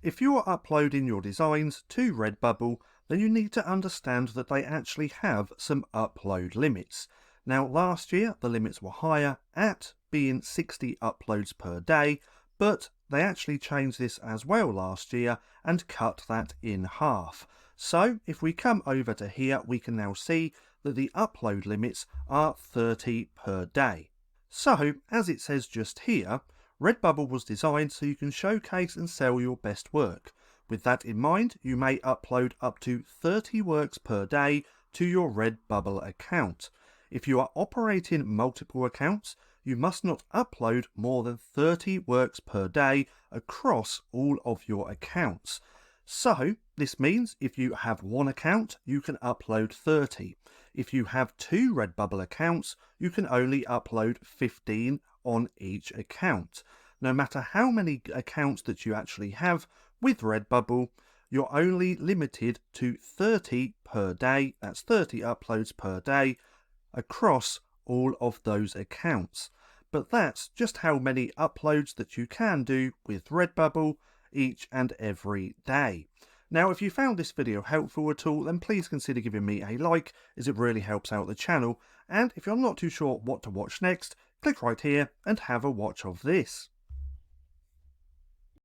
If you are uploading your designs to Redbubble, then you need to understand that they actually have some upload limits. Now, last year the limits were higher at being 60 uploads per day, but they actually changed this as well last year and cut that in half. So if we come over to here, we can now see that the upload limits are 30 per day. So, as it says just here, Redbubble was designed so you can showcase and sell your best work. With that in mind, you may upload up to 30 works per day to your Redbubble account. If you are operating multiple accounts, you must not upload more than 30 works per day across all of your accounts. So, this means if you have one account, you can upload 30. If you have two Redbubble accounts, you can only upload 15 on each account. No matter how many accounts that you actually have with Redbubble, you're only limited to 30 per day. That's 30 uploads per day across all of those accounts. But that's just how many uploads that you can do with Redbubble each and every day. Now, if you found this video helpful at all, then please consider giving me a like, as it really helps out the channel. And if you're not too sure what to watch next, click right here and have a watch of this.